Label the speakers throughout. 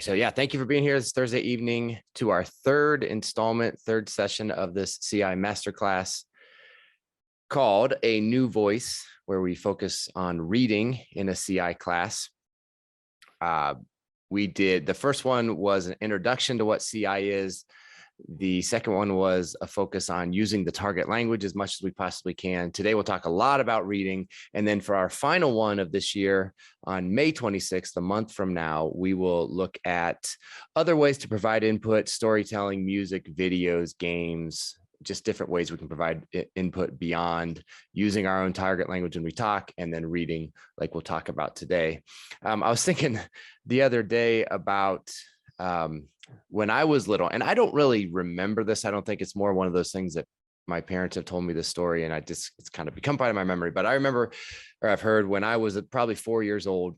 Speaker 1: so yeah, thank you for being here this Thursday evening to our third session of this CI Masterclass called A New Voice, where we focus on reading in a CI class. The first one was an introduction to what CI is. The second one was a focus on using the target language as much as we possibly can. Today, we'll talk a lot about reading. And then for our final one of this year on May 26th, a month from now, we will look at other ways to provide input, storytelling, music, videos, games, just different ways we can provide input beyond using our own target language when we talk and then reading like we'll talk about today. I was thinking the other day about when I was little, and I don't really remember this. I don't think it's more one of those things that my parents have told me the story and it's kind of become part of my memory. But I remember, or I've heard when I was probably 4 years old,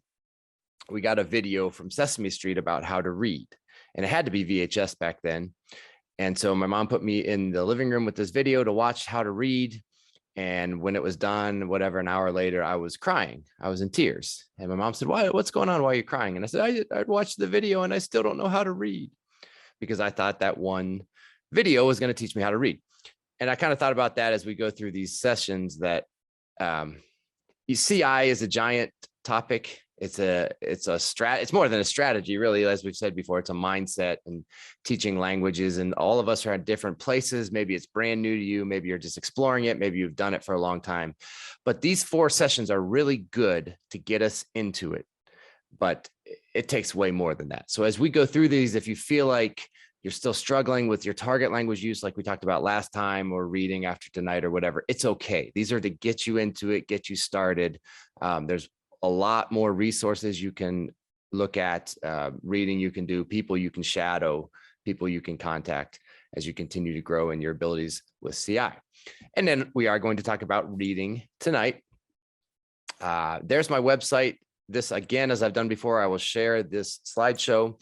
Speaker 1: we got a video from Sesame Street about how to read, and it had to be VHS back then. And so my mom put me in the living room with this video to watch how to read. And when it was done, whatever, an hour later, I was crying. I was in tears. And my mom said, what's going on? Why are you crying? And I said, I watched the video and I still don't know how to read, because I thought that one video was going to teach me how to read. And I kind of thought about that as we go through these sessions, that CI is a giant topic. It's more than a strategy, really. As we've said before, it's a mindset and teaching languages, and all of us are at different places. Maybe it's brand new to you. Maybe you're just exploring it. Maybe you've done it for a long time, but these 4 sessions are really good to get us into it, but it takes way more than that. So as we go through these, if you feel like you're still struggling with your target language use, like we talked about last time, or reading after tonight or whatever, it's okay. These are to get you into it, get you started. There's a lot more resources you can look at, reading you can do, people you can shadow, people you can contact as you continue to grow in your abilities with CI. And then we are going to talk about reading tonight. There's my website. This, again, as I've done before, I will share this slideshow.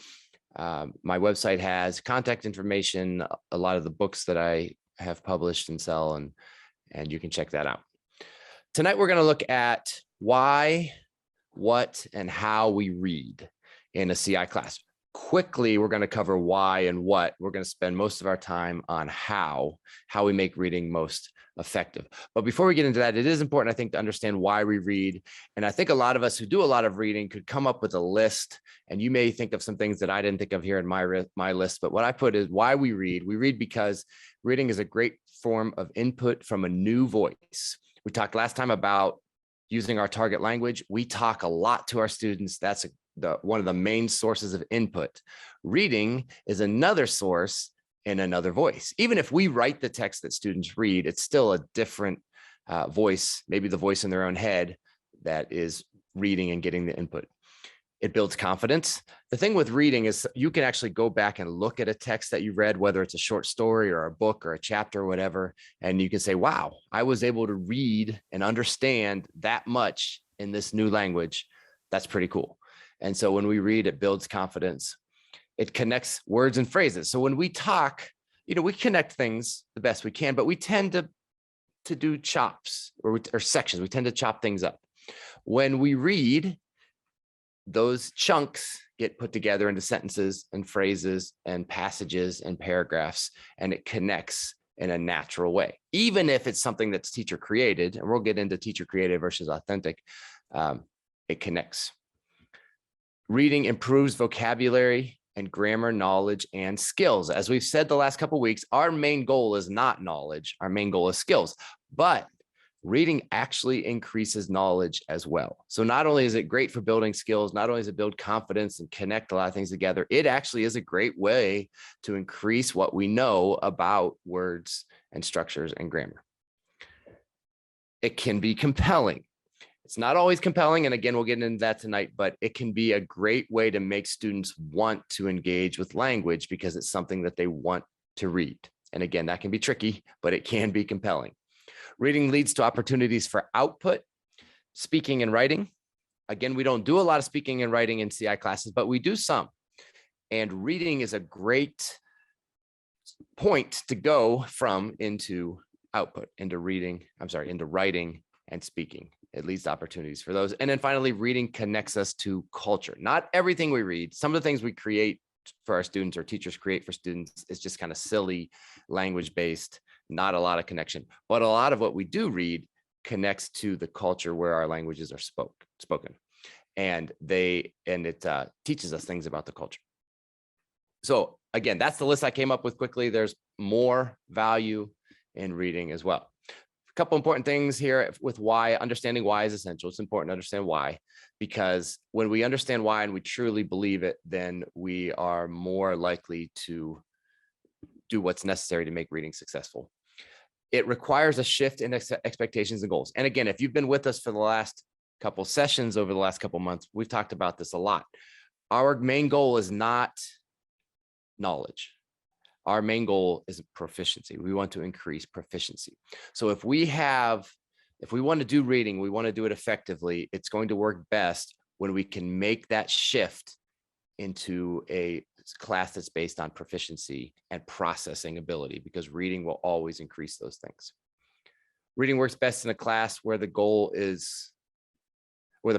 Speaker 1: My website has contact information, a lot of the books that I have published and sell, and you can check that out. Tonight, we're going to look at why, what, and how we read in a CI class. Quickly, we're going to cover why and what. We're going to spend most of our time on how we make reading most effective. But before we get into that, it is important, I think, to understand why we read. And I think a lot of us who do a lot of reading could come up with a list, and you may think of some things that I didn't think of here in my list. But what I put is why we read. We read because reading is a great form of input from a new voice. We talked last time about using our target language. We talk a lot to our students. That's one of the main sources of input. Reading is another source in another voice. Even if we write the text that students read, it's still a different voice, maybe the voice in their own head that is reading and getting the input. It builds confidence. The thing with reading is you can actually go back and look at a text that you read, whether it's a short story or a book or a chapter or whatever, and you can say, wow, I was able to read and understand that much in this new language. That's pretty cool. And so when we read, it builds confidence. It connects words and phrases. So when we talk, we connect things the best we can, but we tend to do chops or sections. We tend to chop things up. When we read, those chunks get put together into sentences and phrases and passages and paragraphs, and it connects in a natural way. Even if it's something that's teacher created, and we'll get into teacher created versus authentic, it connects. Reading improves vocabulary and grammar knowledge and skills. As we've said the last couple of weeks, our main goal is not knowledge. Our main goal is skills, but reading actually increases knowledge as well. So not only is it great for building skills, not only does it build confidence and connect a lot of things together, it actually is a great way to increase what we know about words and structures and grammar. It can be compelling. It's not always compelling, and again, we'll get into that tonight, but it can be a great way to make students want to engage with language because it's something that they want to read. And again, that can be tricky, but it can be compelling. Reading leads to opportunities for output, speaking and writing. Again, we don't do a lot of speaking and writing in CI classes, but we do some. And reading is a great point to go from into output, into writing and speaking. it leads to opportunities for those. And then finally, reading connects us to culture. Not everything we read. Some of the things we create for our students or teachers create for students is just kind of silly, language-based, not a lot of connection. But a lot of what we do read connects to the culture where our languages are spoken. And it teaches us things about the culture. So again, that's the list I came up with quickly. There's more value in reading as well. A couple important things here with why. Understanding why is essential. It's important to understand why, because when we understand why and we truly believe it, then we are more likely to do what's necessary to make reading successful. It requires a shift in expectations and goals. And again, if you've been with us for the last couple sessions over the last couple months, we've talked about this a lot. Our main goal is not knowledge. Our main goal is proficiency. We want to increase proficiency. So if we want to do reading, we want to do it effectively, it's going to work best when we can make that shift into a class that's based on proficiency and processing ability, because reading will always increase those things. Reading works best in a class where the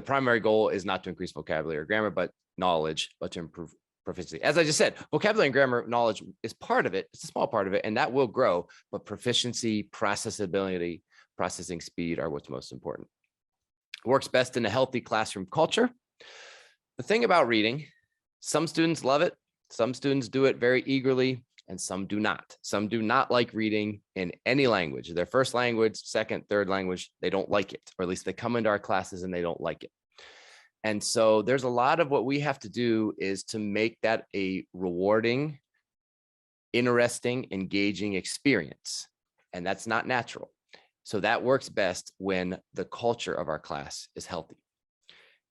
Speaker 1: primary goal is not to increase vocabulary or grammar, but knowledge, but to improve proficiency. As I just said, vocabulary and grammar knowledge is part of it. It's a small part of it, and that will grow, but proficiency, processability, processing speed are what's most important. It works best in a healthy classroom culture. The thing about reading, some students love it. Some students do it very eagerly, and some do not. Some do not like reading in any language. Their first language, second, third language, they don't like it, or at least they come into our classes and they don't like it. And so there's a lot of what we have to do is to make that a rewarding, interesting, engaging experience. And that's not natural. So that works best when the culture of our class is healthy.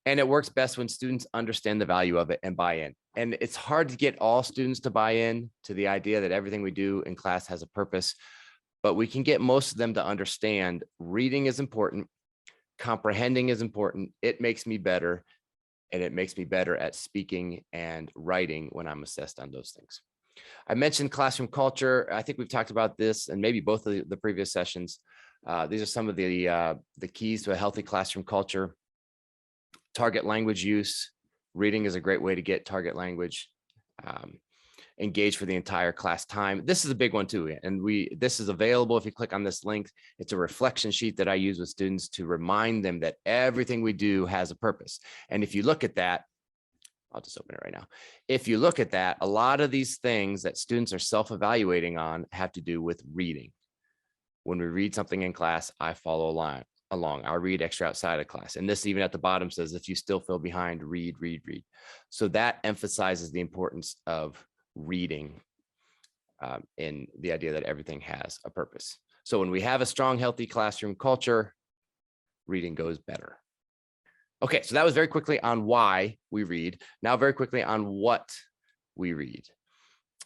Speaker 1: And it works best when students understand the value of it and buy in. And it's hard to get all students to buy in to the idea that everything we do in class has a purpose, but we can get most of them to understand reading is important. Comprehending is important. It makes me better, and it makes me better at speaking and writing when I'm assessed on those things. I mentioned classroom culture. I think we've talked about this and maybe both of the previous sessions. These are some of the keys to a healthy classroom culture. Target language use. Reading is a great way to get target language. Engage for the entire class time. This is a big one too. And this is available if you click on this link. It's a reflection sheet that I use with students to remind them that everything we do has a purpose. And if you look at that, I'll just open it right now. If you look at that, a lot of these things that students are self-evaluating on have to do with reading. When we read something in class, I follow along. I'll read extra outside of class. And this even at the bottom says, if you still feel behind, read. So that emphasizes the importance of reading in the idea that everything has a purpose. So when we have a strong, healthy classroom culture, reading goes better. Okay, so that was very quickly on why we read. Now very quickly on what we read.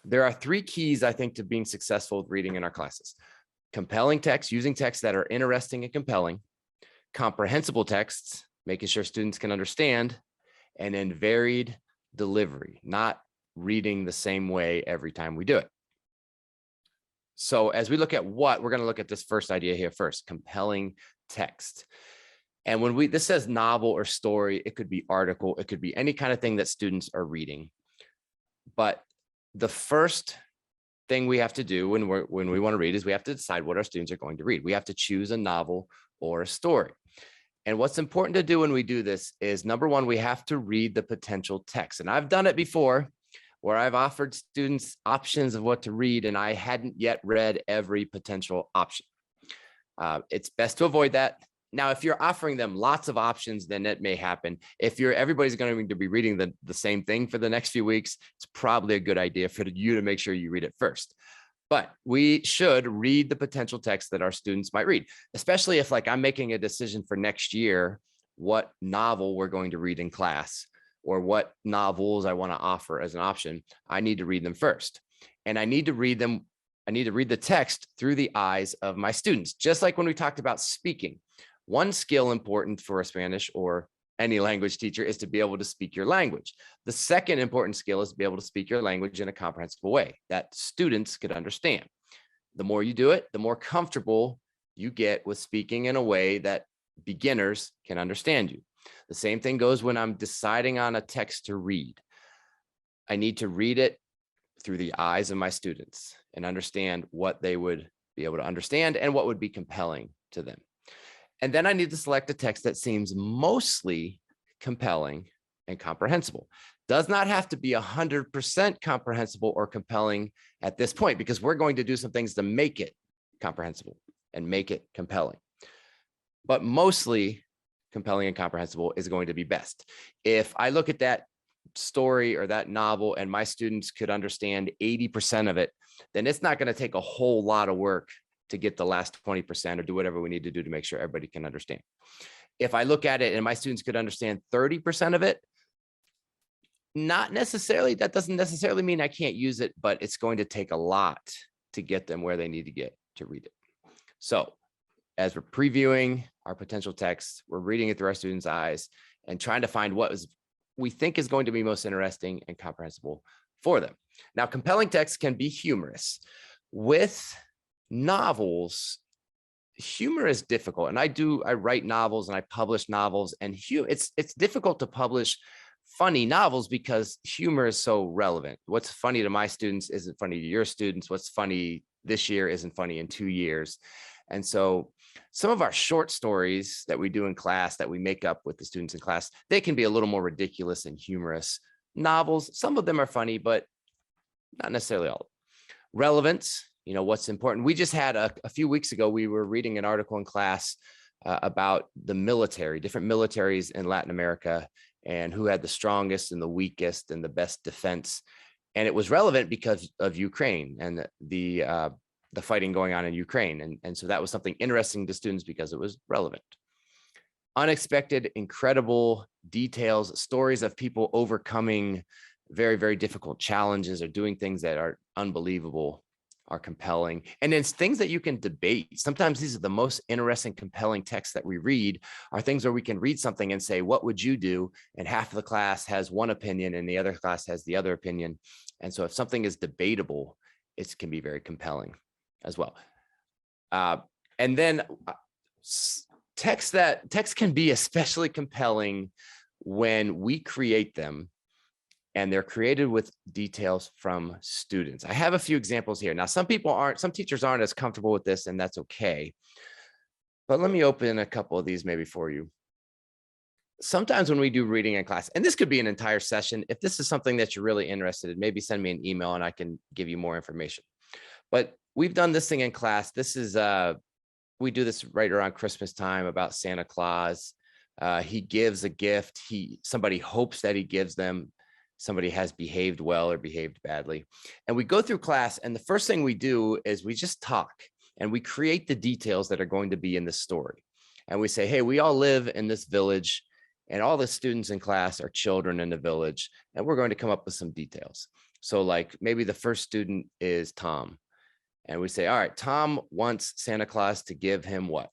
Speaker 1: There are 3 keys, I think, to being successful with reading in our classes. Compelling text, using texts that are interesting and compelling. Comprehensible texts, making sure students can understand. And then varied delivery, not reading the same way every time we do it. So as we look at what, we're going to look at this first idea here first, compelling text. And when this says novel or story, it could be article, it could be any kind of thing that students are reading. But the first thing we have to do when we want to read is we have to decide what our students are going to read. We have to choose a novel or a story. And what's important to do when we do this is, number one, we have to read the potential text. And I've done it before, where I've offered students options of what to read, and I hadn't yet read every potential option. It's best to avoid that. Now, if you're offering them lots of options, then it may happen. If everybody's going to be reading the same thing for the next few weeks, it's probably a good idea for you to make sure you read it first. But we should read the potential text that our students might read, especially if, like, I'm making a decision for next year, what novel we're going to read in class, or what novels I want to offer as an option. I need to read them first. And I need to read them. I need to read the text through the eyes of my students, just like when we talked about speaking. One skill important for a Spanish or any language teacher is to be able to speak your language. The second important skill is to be able to speak your language in a comprehensible way that students could understand. The more you do it, the more comfortable you get with speaking in a way that beginners can understand you. The same thing goes when I'm deciding on a text to read. I need to read it through the eyes of my students and understand what they would be able to understand and what would be compelling to them. And then I need to select a text that seems mostly compelling and comprehensible. Does not have to be 100% comprehensible or compelling at this point, because we're going to do some things to make it comprehensible and make it compelling. But mostly compelling and comprehensible is going to be best. If I look at that story or that novel and my students could understand 80% of it, then it's not going to take a whole lot of work to get the last 20% or do whatever we need to do to make sure everybody can understand. If I look at it and my students could understand 30% of it, not necessarily, that doesn't necessarily mean I can't use it, but it's going to take a lot to get them where they need to get to read it. So as we're previewing our potential text, we're reading it through our students' eyes and trying to find what we think is going to be most interesting and comprehensible for them. Now, compelling text can be humorous. With novels, humor is difficult. And I write novels and I publish novels, and it's difficult to publish funny novels because humor is so relevant. What's funny to my students isn't funny to your students. What's funny this year isn't funny in 2 years. And so some of our short stories that we do in class that we make up with the students in class, they can be a little more ridiculous and humorous. Novels, some of them are funny, but not necessarily all. Relevance, what's important. We just had a few weeks ago, we were reading an article in class about the military, different militaries in Latin America, and who had the strongest and the weakest and the best defense. And it was relevant because of Ukraine and the fighting going on in Ukraine. And so that was something interesting to students because it was relevant. Unexpected, incredible details, stories of people overcoming very, very difficult challenges or doing things that are unbelievable, are compelling. And it's things that you can debate. Sometimes these are the most interesting, compelling texts that we read, are things where we can read something and say, what would you do? And half of the class has one opinion and the other class has the other opinion. And so if something is debatable, it can be very compelling as well. And then text can be especially compelling when we create them and they're created with details from students. I have a few examples here. Now, some teachers aren't as comfortable with this, and that's okay. But let me open a couple of these maybe for you. Sometimes when we do reading in class, and this could be an entire session, if this is something that you're really interested in, maybe send me an email and I can give you more information. But we've done this thing in class. This is, we do this right around Christmas time about Santa Claus. He gives a gift. Somebody hopes that he gives them. Somebody has behaved well or behaved badly. And we go through class, and the first thing we do is we just talk and we create the details that are going to be in the story. And we say, hey, we all live in this village and all the students in class are children in the village, and we're going to come up with some details. So like maybe the first student is Tom. And we say, all right, Tom wants Santa Claus to give him what?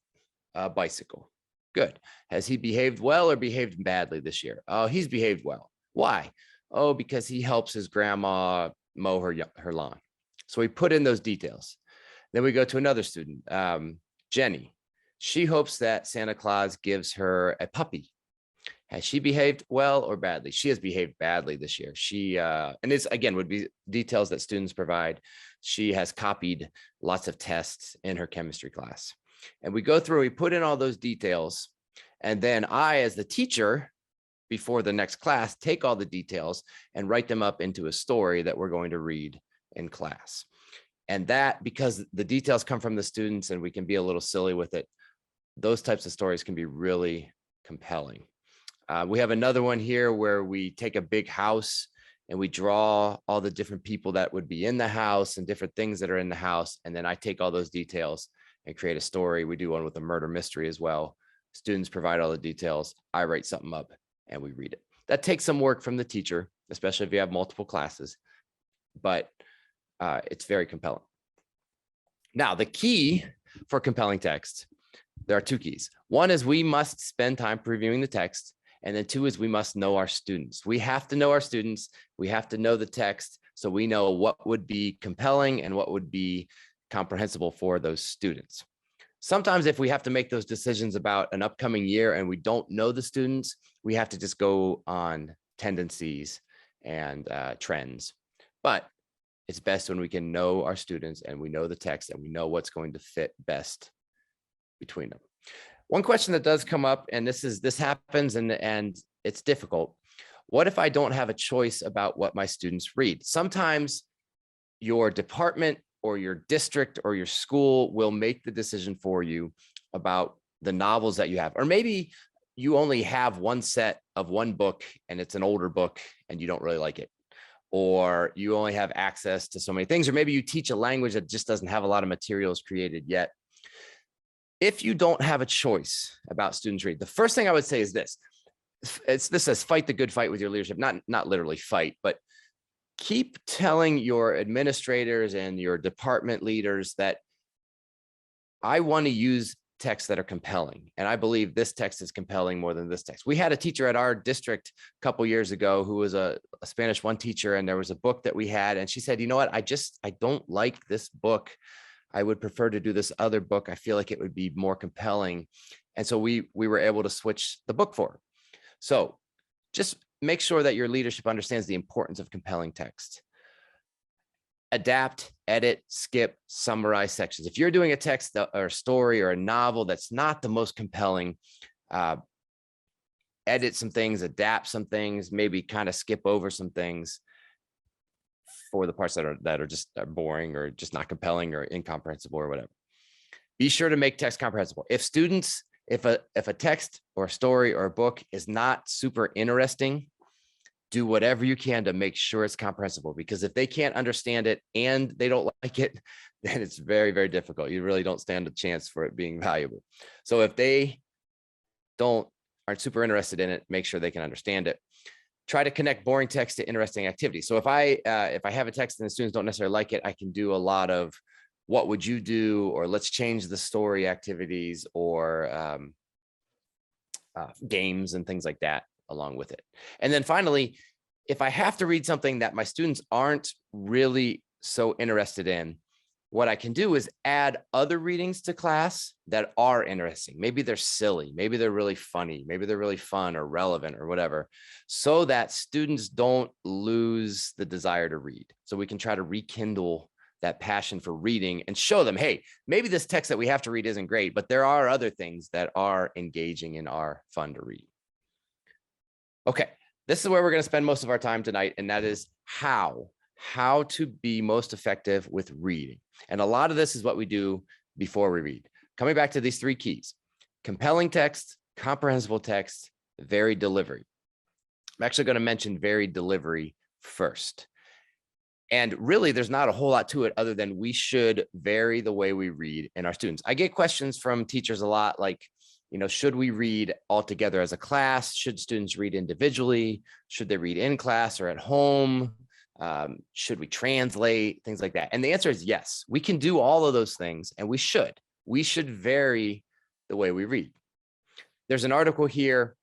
Speaker 1: A bicycle. Good. Has he behaved well or behaved badly this year? Oh, he's behaved well. Why? Oh, because he helps his grandma mow her lawn. So we put in those details. Then we go to another student, Jenny. She hopes that Santa Claus gives her a puppy. Has she behaved well or badly? She has behaved badly this year. And this again would be details that students provide. She has copied lots of tests in her chemistry class. And we go through, we put in all those details. And then I, as the teacher, before the next class, take all the details and write them up into a story that we're going to read in class. And that, because the details come from the students and we can be a little silly with it, those types of stories can be really compelling. We have another one here where we take a big house and we draw all the different people that would be in the house and different things that are in the house. And then I take all those details and create a story. We do one with a murder mystery as well. Students provide all the details. I write something up and we read it. That takes some work from the teacher, especially if you have multiple classes, but it's very compelling. Now, the key for compelling text, there are two keys. One is we must spend time previewing the text. And then two is we must know our students. We have to know our students. We have to know the text so we know what would be compelling and what would be comprehensible for those students. Sometimes if we have to make those decisions about an upcoming year and we don't know the students, we have to just go on tendencies and trends. But it's best when we can know our students and we know the text and we know what's going to fit best between them. One question that does come up, and this happens and it's difficult. What if I don't have a choice about what my students read? Sometimes your department or your district or your school will make the decision for you about the novels that you have, or maybe you only have one set of one book and it's an older book and you don't really like it, or you only have access to so many things, or maybe you teach a language that just doesn't have a lot of materials created yet. If you don't have a choice about students read, the first thing I would say is this. This says fight the good fight with your leadership, not literally fight, but keep telling your administrators and your department leaders that I want to use texts that are compelling. And I believe this text is compelling more than this text. We had a teacher at our district a couple years ago who was a Spanish 1 teacher, and there was a book that we had, and she said, you know what, I don't like this book. I would prefer to do this other book. I feel like it would be more compelling. And so we were able to switch the book for her. So just make sure that your leadership understands the importance of compelling text. Adapt, edit, skip, summarize sections. If you're doing a text or a story or a novel that's not the most compelling, edit some things, adapt some things, maybe kind of skip over some things for the parts that are just boring or just not compelling or incomprehensible or whatever. Be sure to make text comprehensible. If a text or a story or a book is not super interesting, do whatever you can to make sure it's comprehensible, because if they can't understand it and they don't like it, then it's very, very difficult. You really don't stand a chance for it being valuable. So if they aren't super interested in it, make sure they can understand it. Try to connect boring text to interesting activities. So if I have a text and the students don't necessarily like it, I can do a lot of what would you do, or let's change the story activities, or games and things like that along with it. And then finally, if I have to read something that my students aren't really so interested in, what I can do is add other readings to class that are interesting. Maybe they're silly, maybe they're really funny, maybe they're really fun or relevant or whatever, so that students don't lose the desire to read. So we can try to rekindle that passion for reading and show them, hey, maybe this text that we have to read isn't great, but there are other things that are engaging and are fun to read. Okay, this is where we're going to spend most of our time tonight, and that is how to be most effective with reading. And a lot of this is what we do before we read. Coming back to these 3 keys: compelling text, comprehensible text, varied delivery. I'm actually going to mention varied delivery first. And really, there's not a whole lot to it other than we should vary the way we read in our students. I get questions from teachers a lot like, should we read all together as a class? Should students read individually? Should they read in class or at home? Should we translate? Things like that. And the answer is yes, we can do all of those things, and we should. We should vary the way we read. There's an article here,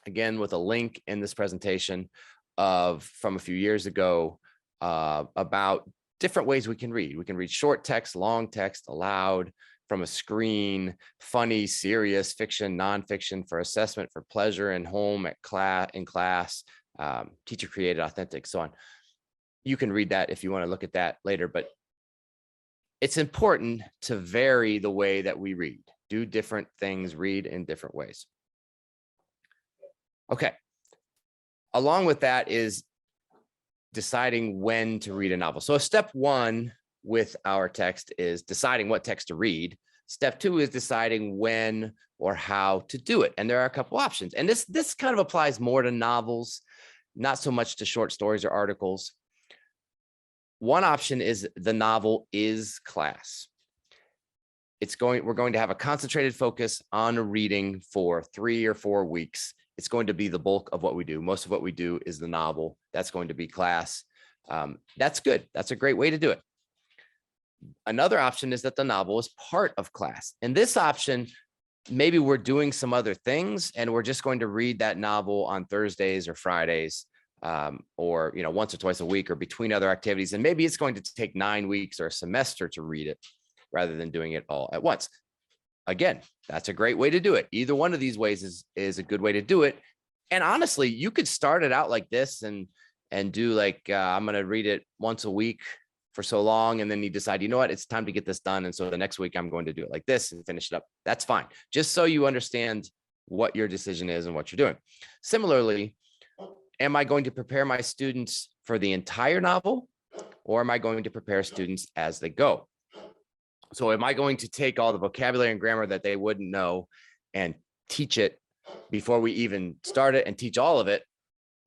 Speaker 1: again, with a link in this presentation from a few years ago about different ways we can read. We can read short text, long text, aloud, from a screen, funny, serious, fiction, nonfiction, for assessment, for pleasure, and home, in class, teacher created, authentic, so on. You can read that if you want to look at that later, but it's important to vary the way that we read, do different things, read in different ways. Okay. Along with that is deciding when to read a novel. So step 1 with our text is deciding what text to read. Step 2 is deciding when or how to do it. And there are a couple options. And this kind of applies more to novels, not so much to short stories or articles. One option is the novel is class. We're going to have a concentrated focus on reading for 3 or 4 weeks. It's going to be the bulk of what we do. Most of what we do is the novel. That's going to be class. That's good. That's a great way to do it. Another option is that the novel is part of class. And this option, maybe we're doing some other things and we're just going to read that novel on Thursdays or Fridays, or once or twice a week or between other activities. And maybe it's going to take 9 weeks or a semester to read it rather than doing it all at once. Again, that's a great way to do it. Either one of these ways is a good way to do it. And honestly, you could start it out like this and do like, I'm going to read it once a week for so long. And then you decide, you know what, it's time to get this done. And so the next week I'm going to do it like this and finish it up. That's fine. Just so you understand what your decision is and what you're doing. Similarly, am I going to prepare my students for the entire novel, or am I going to prepare students as they go? So am I going to take all the vocabulary and grammar that they wouldn't know and teach it before we even start it and teach all of it?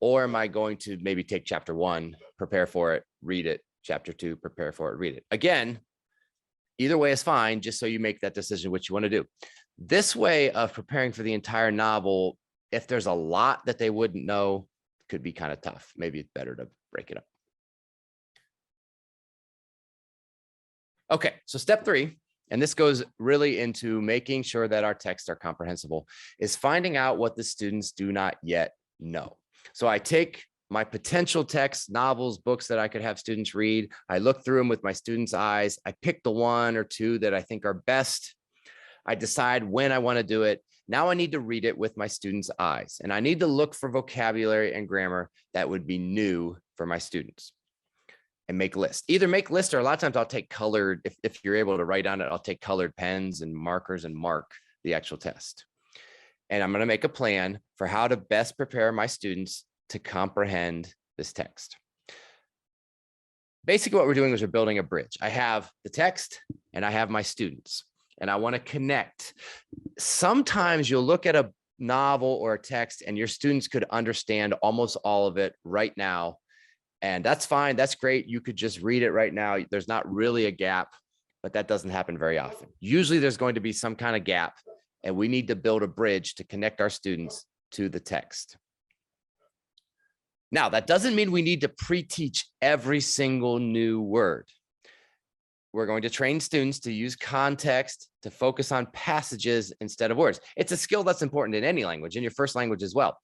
Speaker 1: Or am I going to maybe take chapter 1, prepare for it, read it, chapter 2, prepare for it, read it? Again, either way is fine, just so you make that decision what you want to do. This way of preparing for the entire novel, if there's a lot that they wouldn't know, could be kind of tough. Maybe it's better to break it up. Okay, so step 3, and this goes really into making sure that our texts are comprehensible, is finding out what the students do not yet know. So I take my potential texts, novels, books that I could have students read. I look through them with my students' eyes. I pick the 1 or 2 that I think are best. I decide when I want to do it. Now I need to read it with my students' eyes, and I need to look for vocabulary and grammar that would be new for my students. And make lists. Either make lists, or a lot of times I'll take colored, if you're able to write on it, I'll take colored pens and markers and mark the actual test. And I'm going to make a plan for how to best prepare my students to comprehend this text. Basically, what we're doing is we're building a bridge. I have the text and I have my students, and I want to connect. Sometimes you'll look at a novel or a text and your students could understand almost all of it right now. And that's fine. That's great. You could just read it right now. There's not really a gap, but that doesn't happen very often. Usually there's going to be some kind of gap, and we need to build a bridge to connect our students to the text. Now, that doesn't mean we need to pre-teach every single new word. We're going to train students to use context, to focus on passages instead of words. It's a skill that's important in any language, in your first language as well.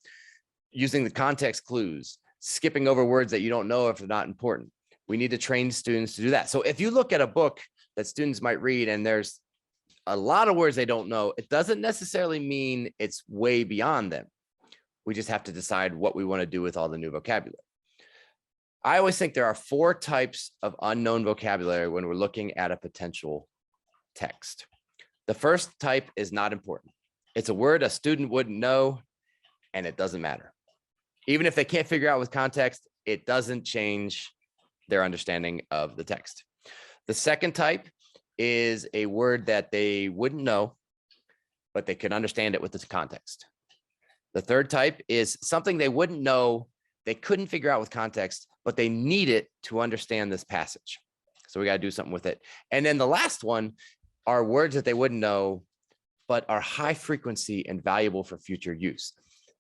Speaker 1: Using the context clues, skipping over words that you don't know if they're not important. We need to train students to do that. So if you look at a book that students might read and there's a lot of words they don't know, it doesn't necessarily mean it's way beyond them. We just have to decide what we want to do with all the new vocabulary. I always think there are 4 types of unknown vocabulary when we're looking at a potential text. The first type is not important. It's a word a student wouldn't know, and it doesn't matter. Even if they can't figure out with context, it doesn't change their understanding of the text. The second type is a word that they wouldn't know, but they can understand it with the context. The third type is something they wouldn't know, they couldn't figure out with context, but they need it to understand this passage. So we got to do something with it. And then the last one are words that they wouldn't know, but are high frequency and valuable for future use.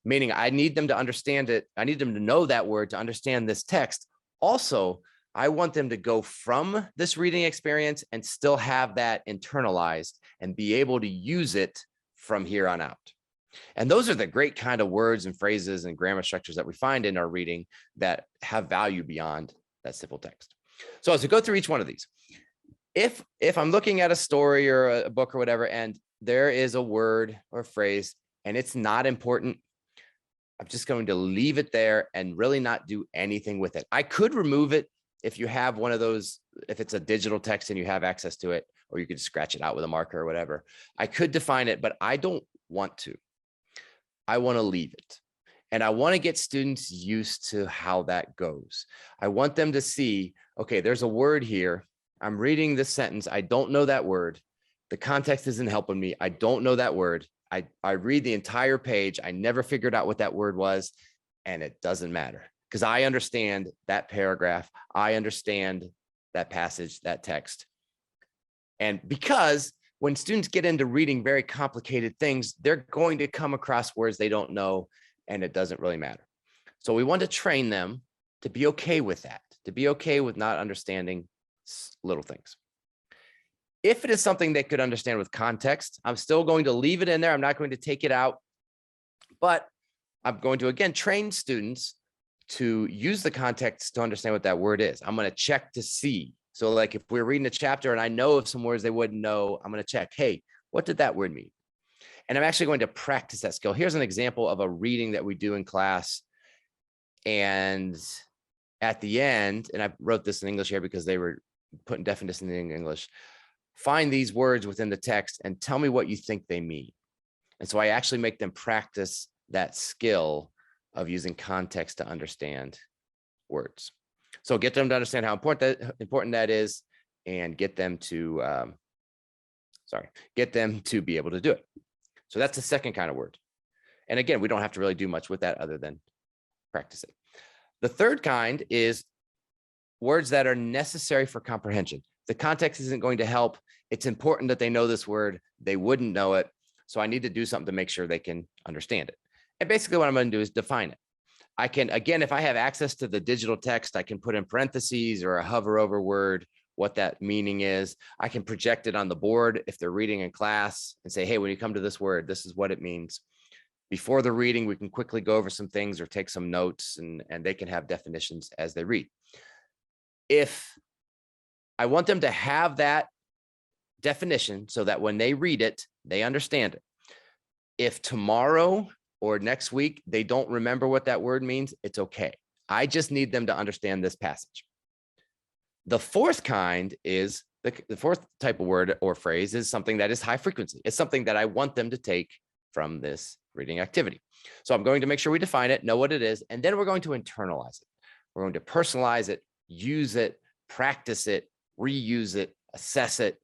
Speaker 1: Meaning I need them to understand it. I need them to know that word to understand this text. Also, I want them to go from this reading experience and still have that internalized and be able to use it from here on out. And those are the great kind of words and phrases and grammar structures that we find in our reading that have value beyond that simple text. So as we go through each one of these, if I'm looking at a story or a book or whatever, and there is a word or a phrase and it's not important, I'm just going to leave it there and really not do anything with it. I could remove it if you have one of those, if it's a digital text and you have access to it, or you could scratch it out with a marker or whatever. I could define it, but I don't want to. I want to leave it. And I want to get students used to how that goes. I want them to see, okay, there's a word here. I'm reading this sentence. I don't know that word. The context isn't helping me. I don't know that word. I read the entire page. I never figured out what that word was, and it doesn't matter because I understand that paragraph. I understand that passage, that text. And because when students get into reading very complicated things, they're going to come across words they don't know, and it doesn't really matter. So we want to train them to be okay with that, to be okay with not understanding little things. If it is something they could understand with context, I'm still going to leave it in there. I'm not going to take it out, but I'm going to, again, train students to use the context to understand what that word is. I'm going to check to see. So like if we're reading a chapter and I know of some words they wouldn't know, I'm going to check, hey, what did that word mean? And I'm actually going to practice that skill. Here's an example of a reading that we do in class. And at the end, and I wrote this in English here because they were putting definitions in English, find these words within the text and tell me what you think they mean. And so I actually make them practice that skill of using context to understand words. So get them to understand how important that is, and get them to, get them to be able to do it. So that's the second kind of word. And again, we don't have to really do much with that other than practice it. The third kind is words that are necessary for comprehension. The context isn't going to help. It's important that they know this word. They wouldn't know it. So I need to do something to make sure they can understand it. And basically what I'm going to do is define it. I can, again, if I have access to the digital text, I can put in parentheses or a hover over word, what that meaning is. I can project it on the board if they're reading in class and say, hey, when you come to this word, this is what it means. Before the reading, we can quickly go over some things or take some notes, and they can have definitions as they read. If I want them to have that definition so that when they read it, they understand it. If tomorrow or next week, they don't remember what that word means, it's okay. I just need them to understand this passage. The fourth kind is, the fourth type of word or phrase is something that is high frequency. It's something that I want them to take from this reading activity. So I'm going to make sure we define it, know what it is, and then we're going to internalize it. We're going to personalize it, use it, practice it, reuse it, assess it,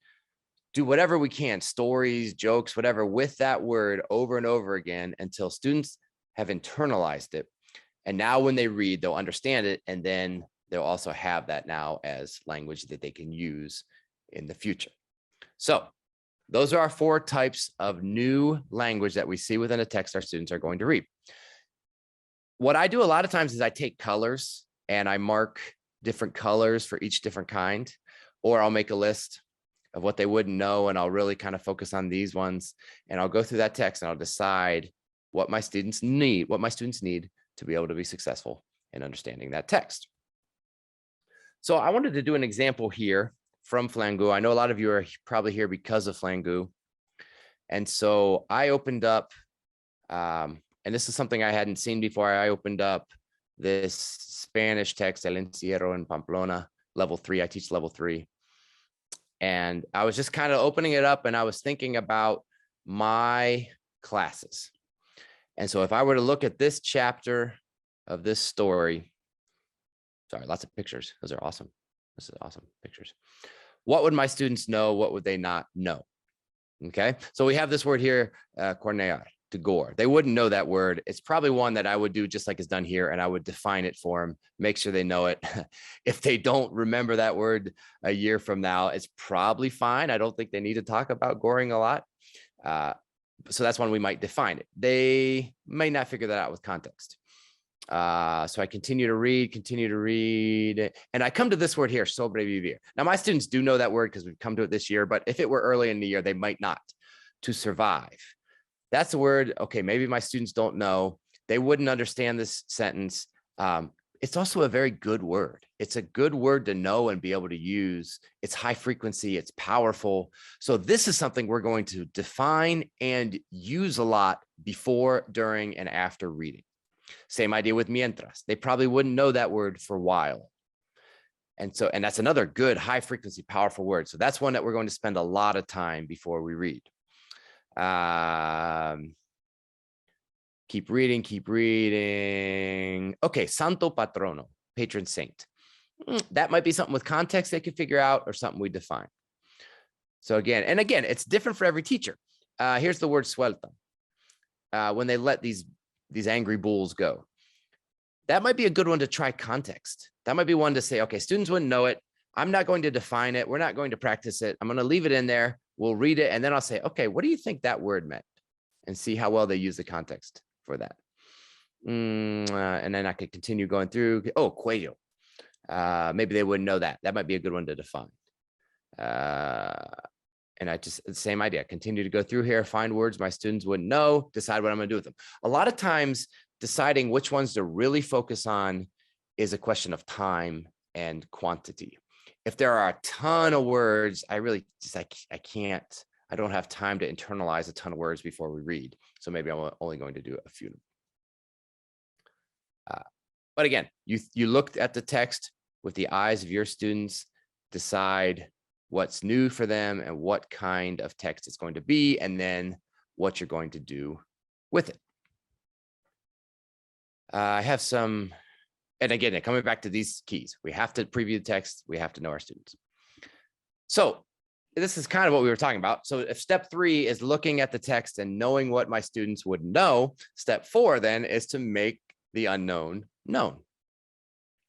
Speaker 1: do whatever we can, stories, jokes, whatever, with that word over and over again until students have internalized it. And now when they read, they'll understand it, and then they'll also have that now as language that they can use in the future. So those are our 4 types of new language that we see within a text our students are going to read. What I do a lot of times is I take colors and I mark different colors for each different kind, or I'll make a list of what they wouldn't know, and I'll really kind of focus on these ones, and I'll go through that text and I'll decide what my students need to be able to be successful in understanding that text. So I wanted to do an example here from Flangu. I know a lot of you are probably here because of Flangu. And so I opened up, and this is something I hadn't seen before. I opened up this Spanish text, El Encierro en Pamplona, level 3. I teach level 3. And I was just kind of opening it up, and I was thinking about my classes. And so if I were to look at this chapter of this story, sorry, lots of pictures. Those are awesome. This is awesome pictures. What would my students know? What would they not know? Okay, so we have this word here, cornear, to gore. They wouldn't know that word. It's probably one that I would do just like it's done here, and I would define it for them, make sure they know it. If they don't remember that word a year from now, it's probably fine. I don't think they need to talk about goring a lot. So that's one we might define it. They may not figure that out with context. So I continue to read, and I come to this word here, sobrevivir. Now, my students do know that word because we've come to it this year, but if it were early in the year, they might not. To survive. That's a word, okay, maybe my students don't know. They wouldn't understand this sentence. It's also a very good word. It's a good word to know and be able to use. It's high frequency, it's powerful. So this is something we're going to define and use a lot before, during, and after reading. Same idea with mientras. They probably wouldn't know that word for a while. And that's another good, high frequency, powerful word. So that's one that we're going to spend a lot of time before we read. Keep reading. Okay, Santo Patrono, patron saint. That might be something with context they could figure out, or something we define. So again, it's different for every teacher. Here's the word suelta. When they let these angry bulls go. That might be a good one to try context. That might be one to say, okay, students wouldn't know it. I'm not going to define it. We're not going to practice it. I'm going to leave it in there. We'll read it. And then I'll say, okay, what do you think that word meant? And see how well they use the context for that. And then I could continue going through. Oh, cuello. Maybe they wouldn't know that. That might be a good one to define. And the same idea, continue to go through here, find words my students wouldn't know, decide what I'm going to do with them. A lot of times deciding which ones to really focus on is a question of time and quantity. If there are a ton of words, I really just, I can't I don't have time to internalize a ton of words before we read. So maybe I'm only going to do a few. But again, you looked at the text with the eyes of your students, decide what's new for them and what kind of text it's going to be, and then what you're going to do with it. I have some, and again, coming back to these keys, we have to preview the text, we have to know our students. So this is kind of what we were talking about. So if step 3 is looking at the text and knowing what my students would know, step 4 then is to make the unknown known.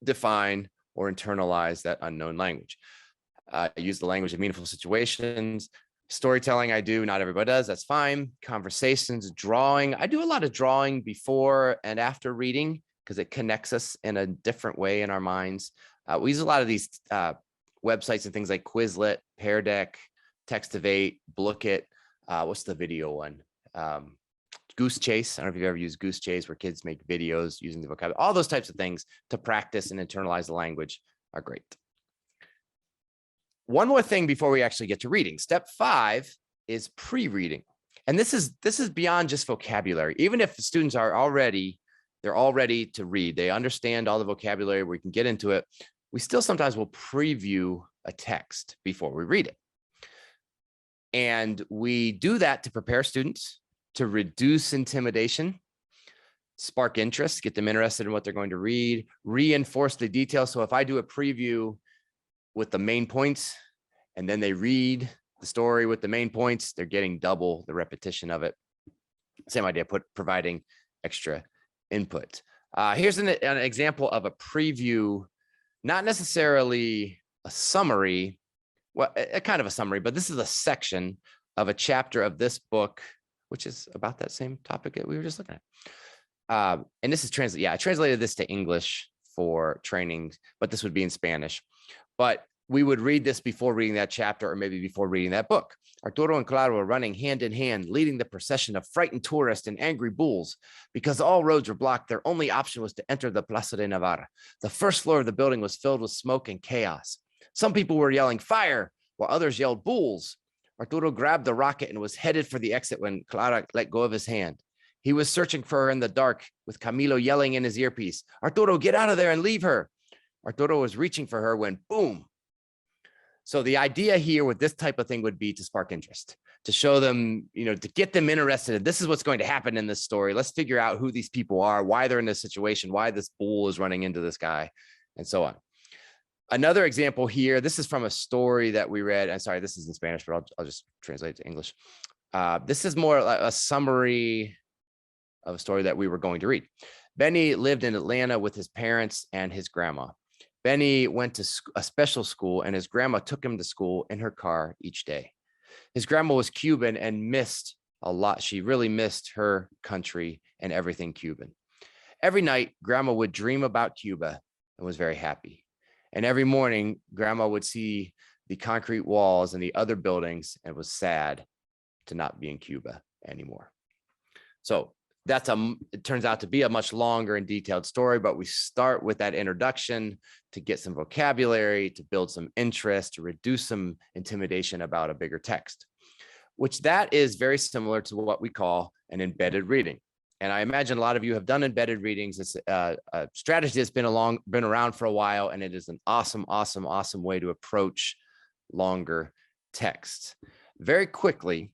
Speaker 1: Define or internalize that unknown language. Use the language of meaningful situations. Storytelling, I do. Not everybody does. That's fine. Conversations, drawing. I do a lot of drawing before and after reading because it connects us in a different way in our minds. We use a lot of these websites and things like Quizlet, Pear Deck, Text of 8, Blookit. What's the video one? Goose Chase. I don't know if you've ever used Goose Chase, where kids make videos using the vocabulary. All those types of things to practice and internalize the language are great. One more thing before we actually get to reading. Step 5 is pre-reading. And this is beyond just vocabulary. Even if the students are they're all ready to read, they understand all the vocabulary, we can get into it, we still sometimes will preview a text before we read it. And we do that to prepare students, to reduce intimidation, spark interest, get them interested in what they're going to read, reinforce the details. So if I do a preview with the main points and then they read the story with the main points, they're getting double the repetition of it. Same idea, providing extra input. Here's an example of a preview, not necessarily a summary, well, a kind of a summary, but this is a section of a chapter of this book, which is about that same topic that we were just looking at. And this is translated. Yeah, I translated this to English for training, but this would be in Spanish. But we would read this before reading that chapter, or maybe before reading that book. Arturo and Claro were running hand in hand, leading the procession of frightened tourists and angry bulls. Because all roads were blocked, their only option was to enter the Plaza de Navarra. The first floor of the building was filled with smoke and chaos. Some people were yelling fire, while others yelled bulls. Arturo grabbed the rocket and was headed for the exit when Clara let go of his hand. He was searching for her in the dark, with Camilo yelling in his earpiece, "Arturo, get out of there and leave her." Arturo was reaching for her when boom. So the idea here with this type of thing would be to spark interest, to show them, to get them interested. This is what's going to happen in this story. Let's figure out who these people are, why they're in this situation, why this bull is running into this guy, and so on. Another example here, this is from a story that we read. I'm sorry, this is in Spanish, but I'll just translate it to English. This is more like a summary of a story that we were going to read. Benny lived in Atlanta with his parents and his grandma. Benny went to a special school, and his grandma took him to school in her car each day. His grandma was Cuban and missed a lot. She really missed her country and everything Cuban. Every night, grandma would dream about Cuba and was very happy. And every morning, grandma would see the concrete walls and the other buildings and was sad to not be in Cuba anymore. So it turns out to be a much longer and detailed story, but we start with that introduction to get some vocabulary, to build some interest, to reduce some intimidation about a bigger text, which that is very similar to what we call an embedded reading. And I imagine a lot of you have done embedded readings. It's a strategy that's been around for a while, and it is an awesome, awesome, awesome way to approach longer text. Very quickly,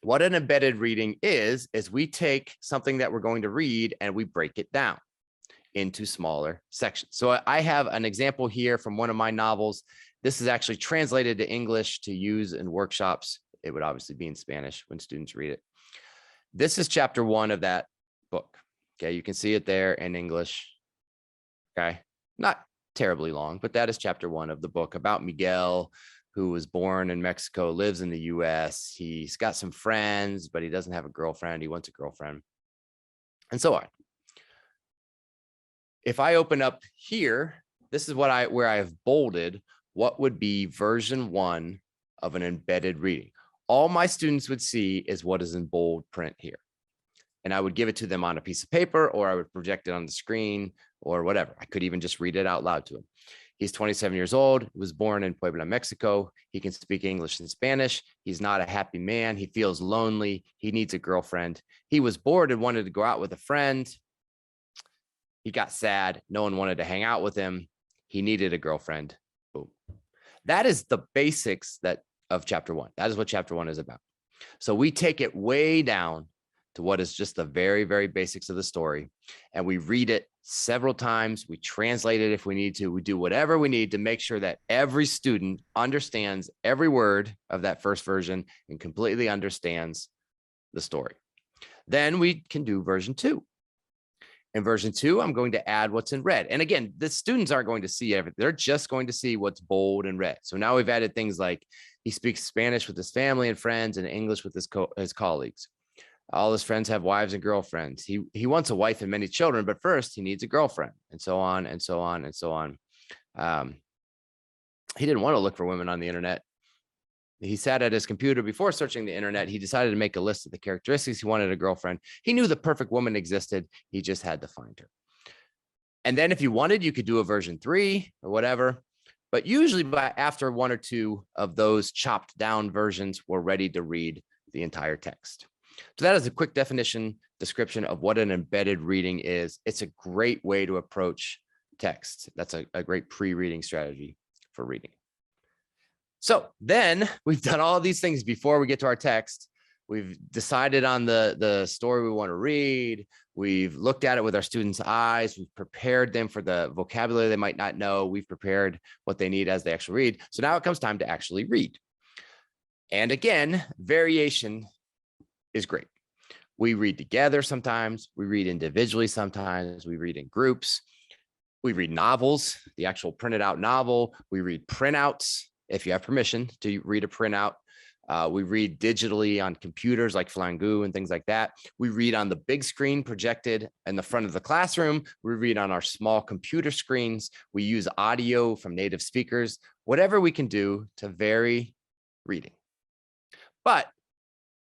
Speaker 1: what an embedded reading is we take something that we're going to read and we break it down into smaller sections. So I have an example here from one of my novels. This is actually translated to English to use in workshops. It would obviously be in Spanish when students read it. This is chapter 1 of that book. Okay, you can see it there in English. Okay, not terribly long, but that is chapter 1 of the book about Miguel, who was born in Mexico, lives in the US. He's got some friends, but he doesn't have a girlfriend. He wants a girlfriend, and so on. If I open up here, this is where I have bolded what would be version 1 of an embedded reading. All my students would see is what is in bold print here. And I would give it to them on a piece of paper, or I would project it on the screen or whatever. I could even just read it out loud to them. He's 27 years old, was born in Puebla, Mexico. He can speak English and Spanish. He's not a happy man. He feels lonely. He needs a girlfriend. He was bored and wanted to go out with a friend. He got sad. No one wanted to hang out with him. He needed a girlfriend. Boom. That is the basics of chapter 1. That is what chapter 1 is about. So we take it way down to what is just the very, very basics of the story. And we read it several times. We translate it if we need to. We do whatever we need to make sure that every student understands every word of that first version and completely understands the story. Then we can do version 2. In version 2, I'm going to add what's in red. And again, the students aren't going to see everything. They're just going to see what's bold and red. So now we've added things like he speaks Spanish with his family and friends and English with his colleagues. All his friends have wives and girlfriends. He wants a wife and many children, but first he needs a girlfriend, and so on and so on and so on. He didn't want to look for women on the internet. He sat at his computer before searching the internet. He decided to make a list of the characteristics. He wanted a girlfriend. He knew the perfect woman existed. He just had to find her. And then if you wanted, you could do a version 3 or whatever. But usually after 1 or 2 of those chopped down versions, we're ready to read the entire text. So that is a quick description of what an embedded reading is. It's a great way to approach text. That's a great pre-reading strategy for reading. So then we've done all of these things before we get to our text. We've decided on the story we want to read. We've looked at it with our students' eyes. We've prepared them for the vocabulary they might not know. We've prepared what they need as they actually read. So now it comes time to actually read. And again, variation is great. We read together sometimes. We read individually sometimes. We read in groups. We read novels, the actual printed out novel. We read printouts. If you have permission to read a printout, we read digitally on computers like Flangu and things like that. We read on the big screen projected in the front of the classroom. We read on our small computer screens. We use audio from native speakers, whatever we can do to vary reading. But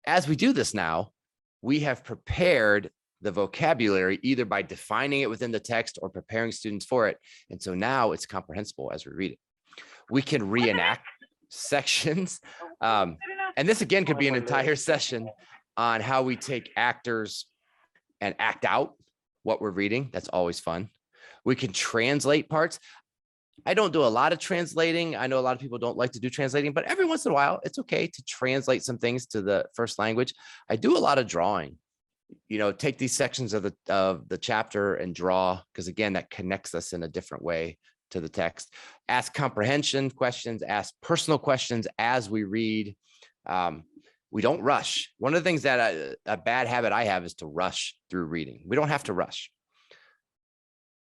Speaker 1: as we do this now, we have prepared the vocabulary either by defining it within the text or preparing students for it. And so now it's comprehensible as we read it. We can reenact sections. And this again could be an entire session on how we take actors and act out what we're reading. That's always fun. We can translate parts. I don't do a lot of translating. I know a lot of people don't like to do translating, but every once in a while, it's okay to translate some things to the first language. I do a lot of drawing. Take these sections of the chapter and draw, because again, that connects us in a different way to the text. Ask comprehension questions, ask personal questions as we read. We don't rush. One of the things that a bad habit I have is to rush through reading. We don't have to rush.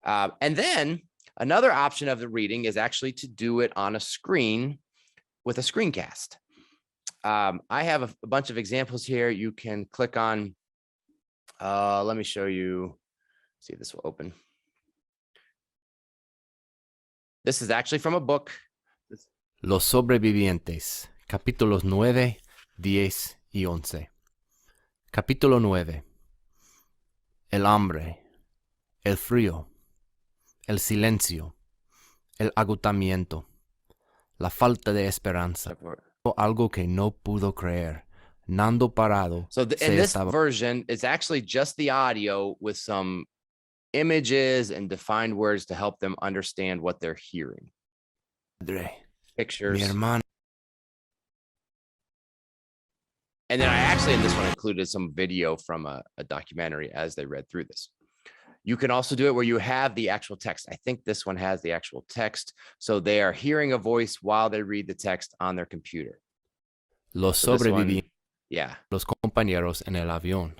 Speaker 1: And then another option of the reading is actually to do it on a screen with a screencast. I have a bunch of examples here. You can click on, let me show you, see if this will open. This is actually from a book.
Speaker 2: Los sobrevivientes, capítulos 9, 10 y 11. Capítulo 9. El hambre, el frío, el silencio, el agotamiento, la falta de esperanza, algo que no pudo creer, nando parado.
Speaker 1: So in this version, it's actually just the audio with some images and defined words to help them understand what they're hearing. Pictures.
Speaker 2: Mi hermano.
Speaker 1: And then I actually, in this one, included some video from a documentary as they read through this. You can also do it where you have the actual text. I think this one has the actual text. So they are hearing a voice while they read the text on their computer.
Speaker 2: Los sobrevivientes.
Speaker 1: Yeah.
Speaker 2: Los compañeros en el avión.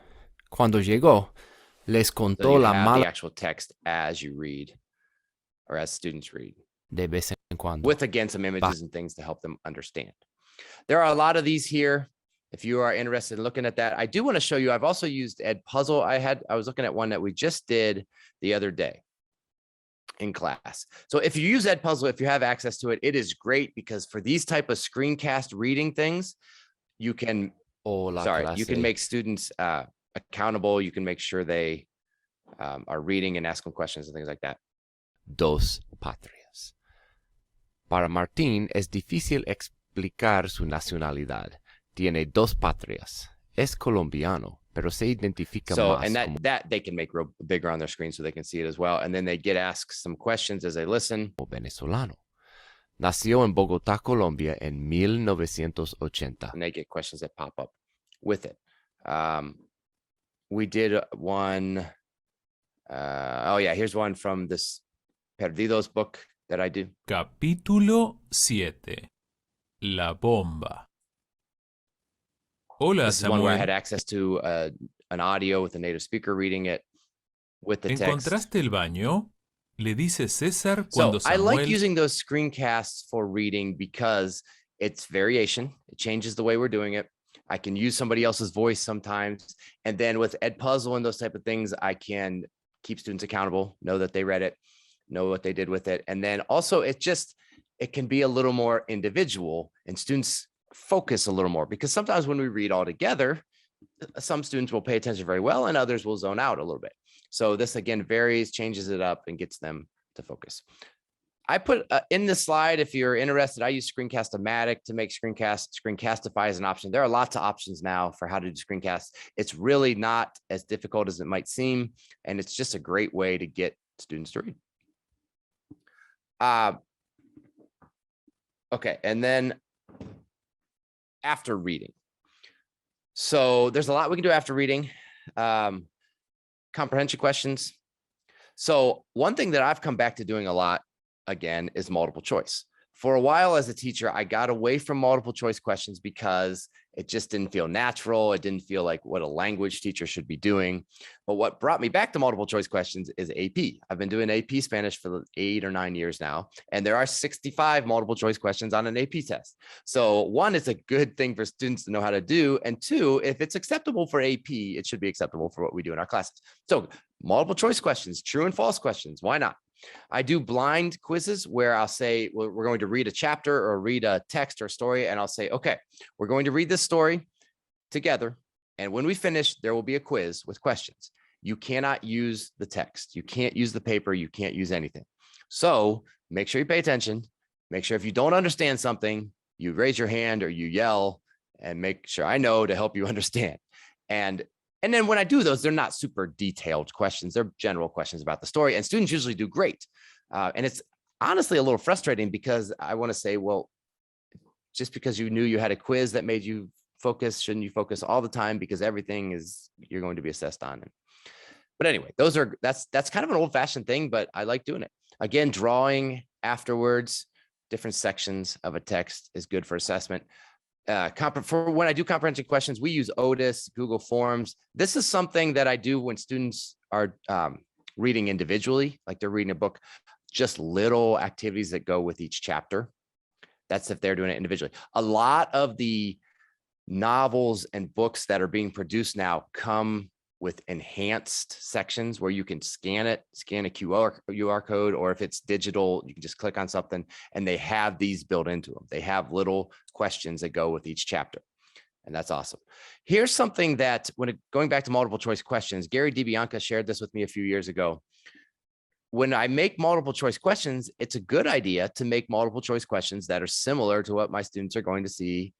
Speaker 2: Cuando llegó, les contó
Speaker 1: so
Speaker 2: la mala.
Speaker 1: The actual text as you read, or as students read.
Speaker 2: De vez en cuando.
Speaker 1: With again some images and things to help them understand. There are a lot of these here. If you are interested in looking at that, I do want to show you. I've also used Edpuzzle. I was looking at one that we just did the other day in class. So if you use Edpuzzle, if you have access to it, it is great because for these type of screencast reading things, you can. You can make students accountable. You can make sure they are reading and ask them questions and things like that.
Speaker 2: Dos patrias. Para Martín es difícil explicar su nacionalidad. Tiene dos patrias. Es colombiano, pero se identifica
Speaker 1: So,
Speaker 2: más
Speaker 1: and
Speaker 2: como
Speaker 1: that they can make real bigger on their screen so they can see it as well. And then they get asked some questions as they listen.
Speaker 2: venezolano. Nació en Bogotá, Colombia en 1980.
Speaker 1: And they get questions that pop up with it. We did one. Oh yeah, here's one from this Perdidos book that I do.
Speaker 3: Capítulo 7. La bomba. Hola,
Speaker 1: This is one where I had
Speaker 3: Samuel.
Speaker 1: access to an audio with a native speaker reading it with the text.
Speaker 3: ¿Encontraste el baño? Le dice César
Speaker 1: So
Speaker 3: cuando
Speaker 1: I like
Speaker 3: Samuel...
Speaker 1: using those screencasts for reading because it's variation. It changes the way we're doing it. I can use somebody else's voice sometimes. And then with Edpuzzle and those type of things, I can keep students accountable, know that they read it, know what they did with it. And then also it can be a little more individual and students focus a little more, because sometimes when we read all together, some students will pay attention very well and others will zone out a little bit. So this again varies, changes it up and gets them to focus. I put in the slide, if you're interested, I use Screencast-O-Matic to make screencasts. Screencastify is an option. There are lots of options now for how to do screencasts. It's really not as difficult as it might seem. And it's just a great way to get students to read. Okay, and then after reading. So there's a lot we can do after reading. Comprehension questions. So one thing that I've come back to doing a lot again is multiple choice. For a while as a teacher, I got away from multiple choice questions because it just didn't feel natural. It didn't feel like what a language teacher should be doing. But what brought me back to multiple choice questions is AP. I've been doing AP Spanish for 8 or 9 years now, and there are 65 multiple choice questions on an AP test. So one, it's a good thing for students to know how to do. And two, if it's acceptable for AP, it should be acceptable for what we do in our classes. So multiple choice questions, true and false questions, why not? I do blind quizzes where I'll say, well, we're going to read a chapter or read a text or story. And I'll say, okay, we're going to read this story together. And when we finish, there will be a quiz with questions. You cannot use the text. You can't use the paper. You can't use anything. So make sure you pay attention. Make sure if you don't understand something, you raise your hand or you yell and make sure I know to help you understand. And then when I do those, they're not super detailed questions. They're general questions about the story, and students usually do great. And it's honestly a little frustrating because I want to say, well, just because you knew you had a quiz that made you focus, shouldn't you focus all the time because everything is you're going to be assessed on? But anyway, that's kind of an old-fashioned thing, but I like doing it. Again, drawing afterwards, different sections of a text is good for assessment. For when I do comprehension questions, we use Otis, Google Forms. This is something that I do when students are reading individually, like they're reading a book, just little activities that go with each chapter. That's if they're doing it individually. A lot of the novels and books that are being produced now come with enhanced sections where you can scan a QR code, or if it's digital, you can just click on something and they have these built into them. They have little questions that go with each chapter. And that's awesome. Here's something that going back to multiple choice questions, Gary DiBianca shared this with me a few years ago. When I make multiple choice questions, it's a good idea to make multiple choice questions that are similar to what my students are going to see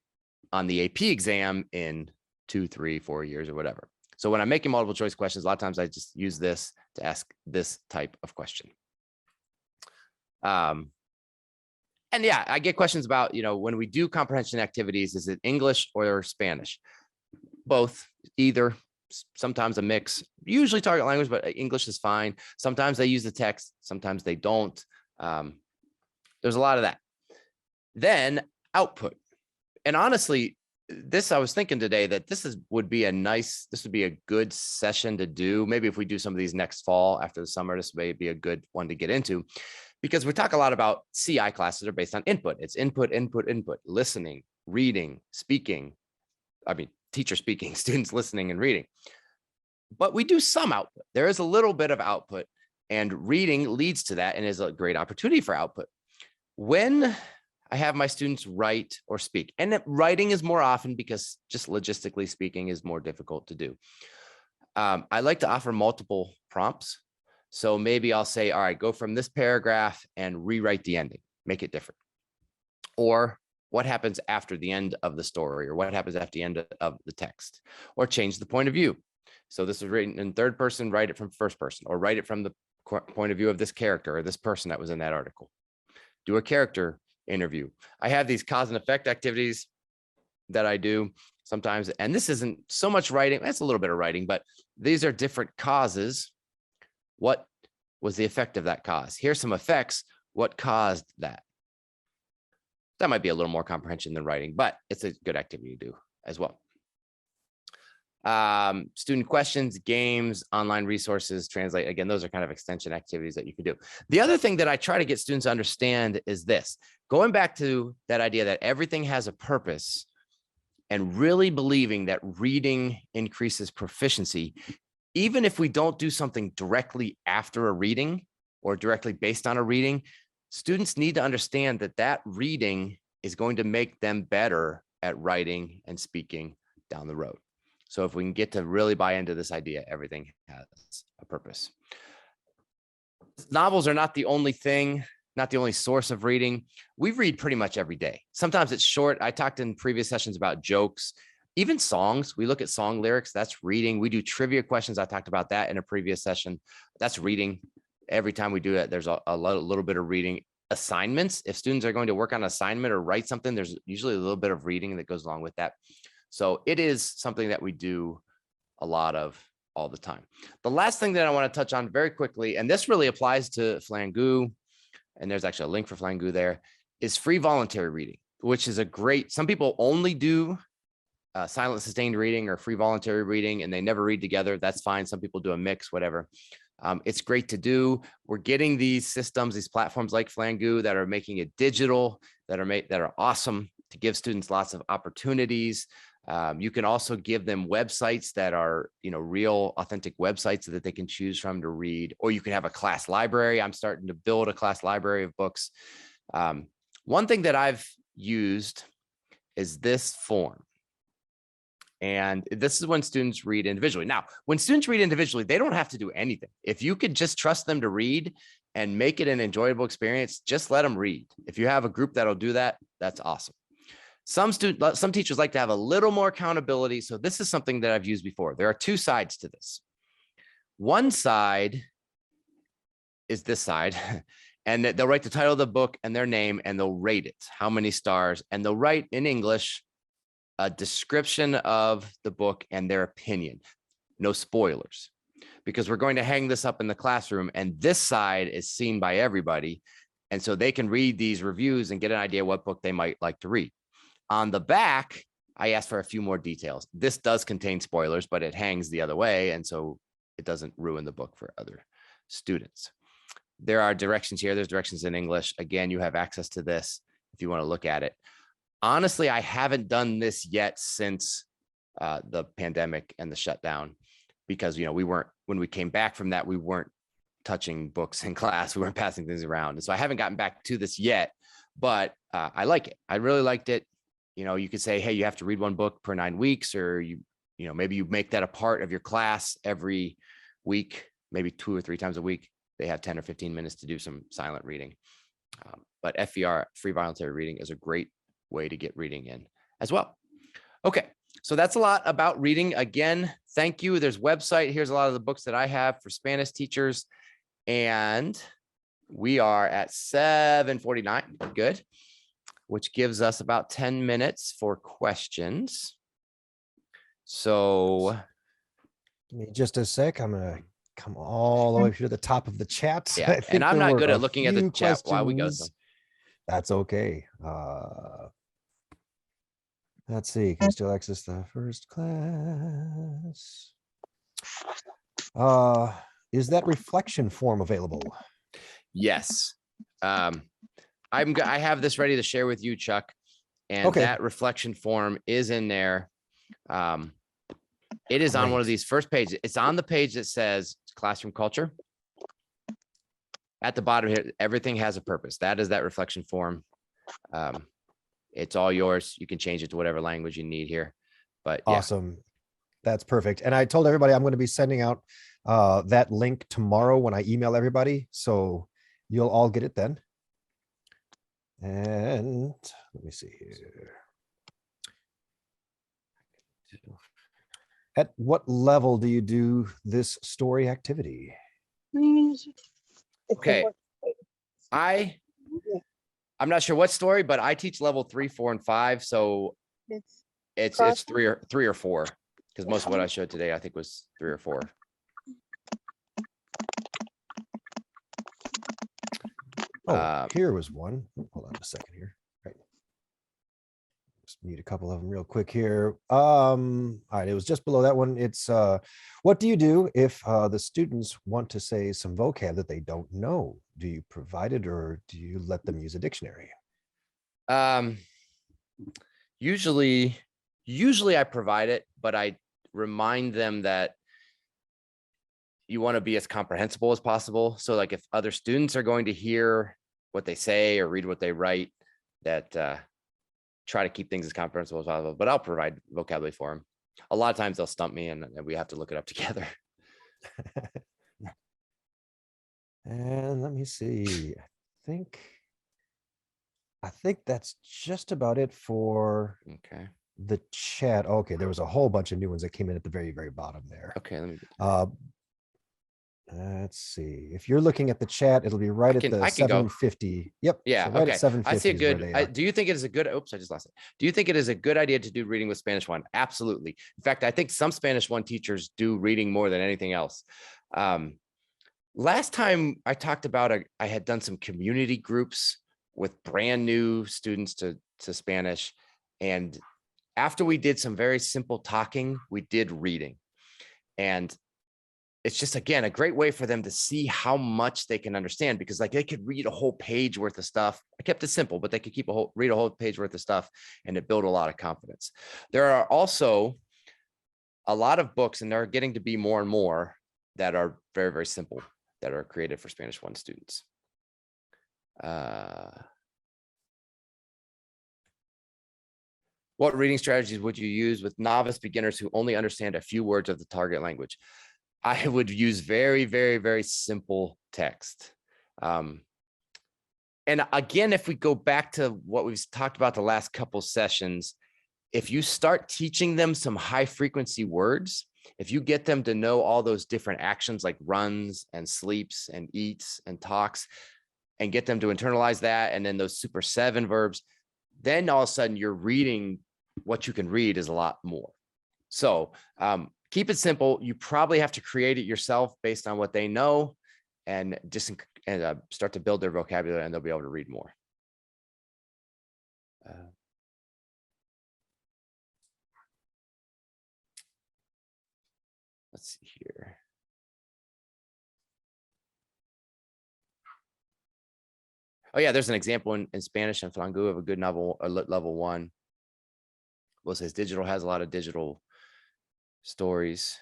Speaker 1: on the AP exam in 2, 3, 4 years or whatever. So when I'm making multiple choice questions, a lot of times I just use this to ask this type of question. And yeah, I get questions about, when we do comprehension activities, is it English or Spanish? Both, either, sometimes a mix, usually target language, but English is fine. Sometimes they use the text, sometimes they don't. There's a lot of that. Then output. And honestly, I was thinking today that this would be a good session to do. Maybe if we do some of these next fall after the summer, this may be a good one to get into, because we talk a lot about CI classes that are based on input. It's input, input, input, listening, reading, speaking. Teacher speaking, students listening and reading. But we do some output. There is a little bit of output, and reading leads to that and is a great opportunity for output. When I have my students write or speak, and writing is more often because just logistically speaking is more difficult to do. I like to offer multiple prompts. So maybe I'll say, all right, go from this paragraph and rewrite the ending, make it different. or what happens after the end of the story, or what happens after the end of the text, or change the point of view. So this was written in third person, write it from first person, or write it from the point of view of this character or this person that was in that article. Do a character interview. I have these cause and effect activities that I do sometimes, and this isn't so much writing, that's a little bit of writing, but these are different causes. What was the effect of that cause? Here's some effects. What caused that? That might be a little more comprehension than writing, but it's a good activity to do as well. Student questions, games, online resources, translate. Again, those are kind of extension activities that you can do. The other thing that I try to get students to understand is this, going back to that idea that everything has a purpose and really believing that reading increases proficiency, even if we don't do something directly after a reading or directly based on a reading, students need to understand that that reading is going to make them better at writing and speaking down the road. So if we can get to really buy into this idea, everything has a purpose. Novels are not the only thing, not the only source of reading. We read pretty much every day. Sometimes it's short. I talked in previous sessions about jokes, even songs. We look at song lyrics, that's reading. We do trivia questions. I talked about that in a previous session. That's reading. Every time we do that, there's a little bit of reading. Assignments, if students are going to work on an assignment or write something, there's usually a little bit of reading that goes along with that. So it is something that we do a lot of all the time. The last thing that I want to touch on very quickly, and this really applies to Flangu, and there's actually a link for Flangu there, is free voluntary reading, which is a great, some people only do silent sustained reading or free voluntary reading, and they never read together. That's fine. Some people do a mix, whatever. It's great to do. We're getting these systems, these platforms like Flangu that are making it digital, that are awesome to give students lots of opportunities. You can also give them websites that are, real authentic websites that they can choose from to read, or you can have a class library. I'm starting to build a class library of books. One thing that I've used is this form. And this is when students read individually. Now, when students read individually, they don't have to do anything. If you could just trust them to read and make it an enjoyable experience, just let them read. If you have a group that'll do that, that's awesome. Some teachers like to have a little more accountability. So this is something that I've used before. There are two sides to this. One side is this side, and they'll write the title of the book and their name, and they'll rate it, how many stars, and they'll write in English a description of the book and their opinion. No spoilers, because we're going to hang this up in the classroom, and this side is seen by everybody. And so they can read these reviews and get an idea what book they might like to read. On the back, I asked for a few more details. This does contain spoilers, but it hangs the other way, and so it doesn't ruin the book for other students. There are directions here. There's directions in English. Again, you have access to this if you want to look at it. Honestly, I haven't done this yet since the pandemic and the shutdown, because when we came back from that, we weren't touching books in class. We weren't passing things around. And so I haven't gotten back to this yet, but I like it. I really liked it. You could say, hey, you have to read one book per 9 weeks, or maybe you make that a part of your class every week, maybe 2 or 3 times a week. They have 10 or 15 minutes to do some silent reading. But FVR, free voluntary reading, is a great way to get reading in as well. Okay, so that's a lot about reading. Again, thank you. There's website. Here's a lot of the books that I have for Spanish teachers. And we are at 7:49. Good. Which gives us about 10 minutes for questions. So
Speaker 4: give me just a sec. I'm going to come all the way to the top of the chat.
Speaker 1: Yeah, and I'm not good at looking at the chat while we go. So.
Speaker 4: That's okay. Let's see. Can still access the first class. Is that reflection form available?
Speaker 1: Yes. I have this ready to share with you, Chuck, and that reflection form is in there. It is on one of these first pages. It's on the page that says classroom culture. At the bottom here, everything has a purpose. That is that reflection form. It's all yours. You can change it to whatever language you need here. But yeah.
Speaker 4: Awesome. That's perfect. And I told everybody I'm going to be sending out that link tomorrow when I email everybody. So you'll all get it then. And Let me see here. At what level do you do this story activity?
Speaker 1: Okay. I'm not sure what story, but I teach level 3, 4, and 5. So it's three or four, because most of what I showed today, I think, was 3 or 4.
Speaker 4: Oh, here was one. Oh, hold on a second here. Right. Just need a couple of them real quick here. All right, it was just below that one. It's what do you do if the students want to say some vocab that they don't know? Do you provide it, or do you let them use a dictionary?
Speaker 1: Usually I provide it, but I remind them that you want to be as comprehensible as possible. So like if other students are going to hear what they say or read what they write, that try to keep things as comprehensible as possible, but I'll provide vocabulary for them. A lot of times they'll stump me and we have to look it up together.
Speaker 4: And let me see. I think that's just about it for
Speaker 1: Okay.
Speaker 4: the chat. Okay, there was a whole bunch of new ones that came in at the very, very bottom there.
Speaker 1: Okay.
Speaker 4: Let's see. If you're looking at the chat, it'll be right at the
Speaker 1: I can go.
Speaker 4: 750. Yep.
Speaker 1: Yeah.
Speaker 4: So right
Speaker 1: Okay.
Speaker 4: at 750
Speaker 1: I see a
Speaker 4: is where
Speaker 1: good.
Speaker 4: they are.
Speaker 1: Do you think it is a good? Oops, I just lost it. Do you think it is a good idea to do reading with Spanish 1? Absolutely. In fact, I think some Spanish 1 teachers do reading more than anything else. Last time I talked about, I had done some community groups with brand new students to Spanish. And after we did some very simple talking, we did reading. And it's just, again, a great way for them to see how much they can understand, because like they could read a whole page worth of stuff. I kept it simple, but they could read a whole page worth of stuff, and it built a lot of confidence. There are also a lot of books, and they're getting to be more and more, that are very, very simple, that are created for Spanish 1 students. What reading strategies would you use with novice beginners who only understand a few words of the target language? I would use very, very, very simple text. And again, if we go back to what we've talked about the last couple sessions, if you start teaching them some high frequency words, if you get them to know all those different actions like runs and sleeps and eats and talks, and get them to internalize that, and then those super 7 verbs, then all of a sudden your reading, what you can read, is a lot more. So keep it simple. You probably have to create it yourself based on what they know, and just start to build their vocabulary, and they'll be able to read more. Let's see here. Oh yeah, there's an example in Spanish and Flangu of a good novel, level 1. Well, it says digital has a lot of digital stories.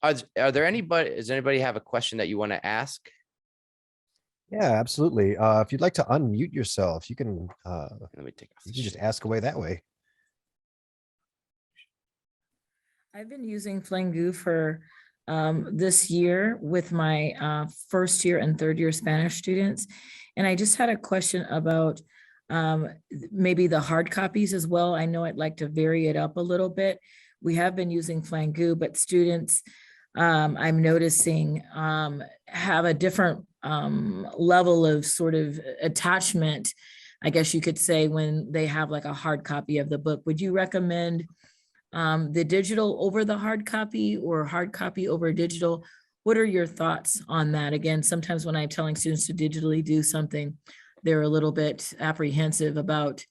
Speaker 1: Are there anybody? Does anybody have a question that you want to ask?
Speaker 4: Yeah, absolutely. If you'd like to unmute yourself, you can.
Speaker 1: Let me take off.
Speaker 4: You can just ask away that way.
Speaker 5: I've been using Flangu for this year with my first year and third year Spanish students. And I just had a question about maybe the hard copies as well. I know I'd like to vary it up a little bit. We have been using Flangu, but students, I'm noticing, have a different level of sort of attachment, I guess you could say, when they have like a hard copy of the book. Would you recommend the digital over the hard copy, or hard copy over digital? What are your thoughts on that? Again, sometimes when I'm telling students to digitally do something, they're a little bit apprehensive about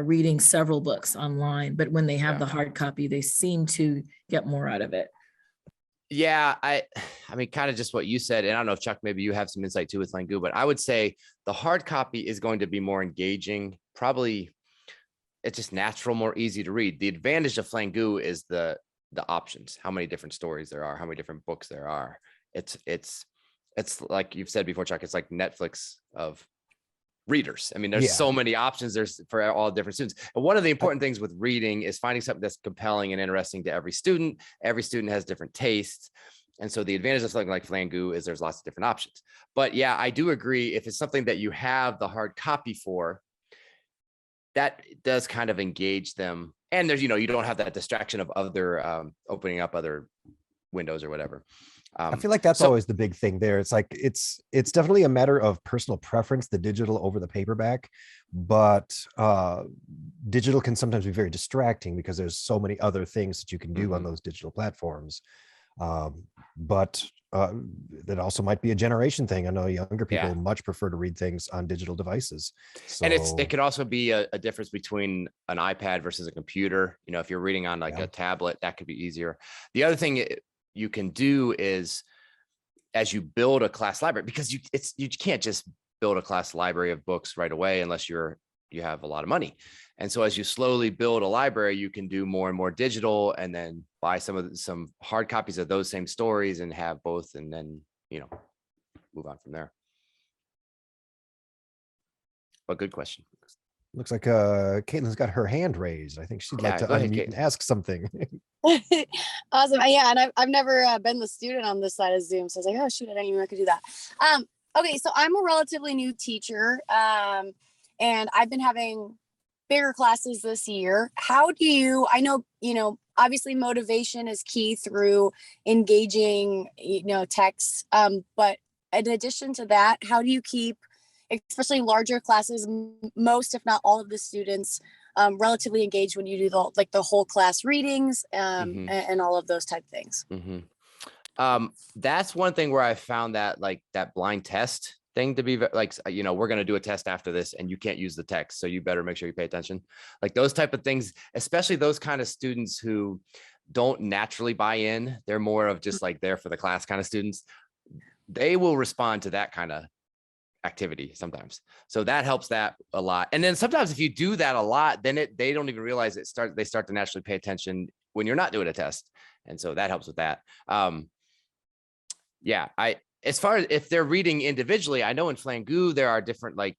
Speaker 5: reading several books online, but when they have the hard copy, they seem to get more out of it.
Speaker 1: Yeah, I mean, kind of just what you said, and I don't know if Chuck, maybe you have some insight too with Flangu, but I would say the hard copy is going to be more engaging. Probably it's just natural, more easy to read. The advantage of Flangu is the options, how many different stories there are, how many different books there are. It's like you've said before, Chuck, it's like Netflix of readers. I mean, there's so many options there's for all different students. And one of the important things with reading is finding something that's compelling and interesting to every student. Every student has different tastes. And so the advantage of something like Flangu is there's lots of different options. But yeah, I do agree, if it's something that you have the hard copy for, that does kind of engage them. And there's, you don't have that distraction of other opening up other windows or whatever.
Speaker 4: I feel like that's always the big thing there. It's like, it's definitely a matter of personal preference, the digital over the paperback, but digital can sometimes be very distracting because there's so many other things that you can do on those digital platforms. But that also might be a generation thing. I know younger people much prefer to read things on digital devices. So,
Speaker 1: and it could also be a difference between an iPad versus a computer. If you're reading on like a tablet, that could be easier. The other thing you can do is, as you build a class library, because you can't just build a class library of books right away unless you have a lot of money. And so as you slowly build a library, you can do more and more digital, and then buy some hard copies of those same stories and have both, and then move on from there. But good question.
Speaker 4: Looks like Caitlin's got her hand raised. I think she'd like to unmute and ask something.
Speaker 6: Awesome. Yeah, and I've never been the student on this side of Zoom, so I was like, oh shoot, I didn't even know I could do that. Okay, so I'm a relatively new teacher, and I've been having bigger classes this year. How do you? I know obviously motivation is key through engaging texts, but in addition to that, how do you keep, especially larger classes, most if not all of the students relatively engaged when you do the whole class readings and all of those type things?
Speaker 1: That's one thing where I found that that blind test thing to be like, we're going to do a test after this and you can't use the text, so you better make sure you pay attention. Like those type of things, especially those kind of students who don't naturally buy in, they're more of just like there for the class kind of students. They will respond to that kind of activity sometimes. So that helps that a lot. And then sometimes if you do that a lot, then they don't even realize they start to naturally pay attention when you're not doing a test. And so that helps with that. As far as if they're reading individually, I know in Flangu there are different right,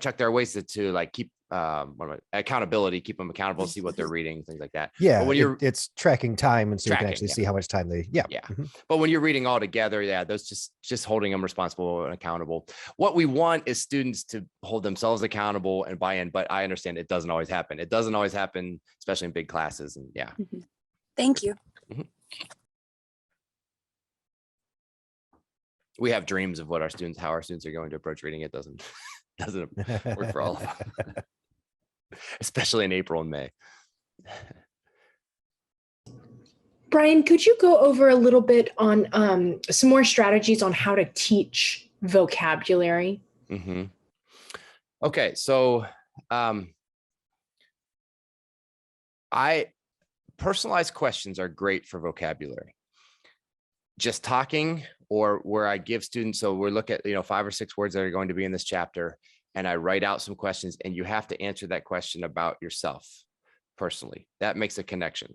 Speaker 1: Chuck, there are ways to like keep accountability, keep them accountable, see what they're reading, things like that.
Speaker 4: Yeah,
Speaker 1: but when
Speaker 4: it's tracking time, and so you can actually see how much time they.
Speaker 1: But when you're reading all together, those just holding them responsible and accountable. What we want is students to hold themselves accountable and buy in. But I understand it doesn't always happen. It doesn't always happen, especially in big classes. And
Speaker 6: Thank you.
Speaker 1: We have dreams of how our students are going to approach reading. It doesn't work for all of them, especially in April and May.
Speaker 7: Bryan, could you go over a little bit on some more strategies on how to teach vocabulary?
Speaker 1: Okay, so personalized questions are great for vocabulary. Just talking, or where I give students, so we're looking at 5 or 6 words that are going to be in this chapter, and I write out some questions, and you have to answer that question about yourself personally. That makes a connection.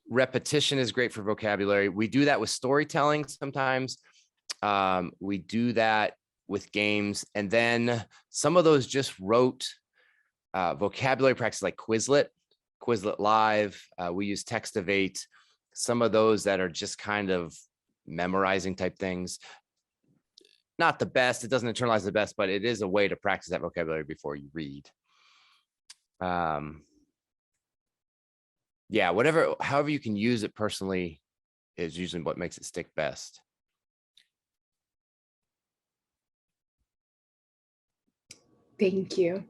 Speaker 1: Repetition is great for vocabulary. We do that with storytelling sometimes. We do that with games, and then some of those just wrote vocabulary practice like Quizlet Live. We use Text-Evate. Some of those that are just kind of memorizing type things. Not the best. It doesn't internalize the best, but it is a way to practice that vocabulary before you read. However you can use it personally is usually what makes it stick best.
Speaker 7: Thank you.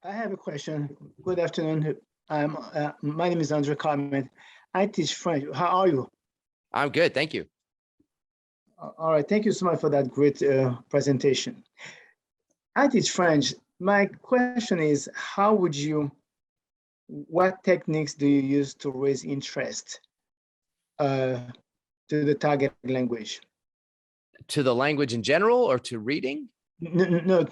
Speaker 8: I have a question. Good afternoon. My name is Andre Carmen. I teach French. How are you?
Speaker 1: I'm good, thank you.
Speaker 8: All right, thank you so much for that great presentation. I teach French. My question is, what techniques do you use to raise interest to the target language?
Speaker 1: To the language in general, or to reading?
Speaker 8: No,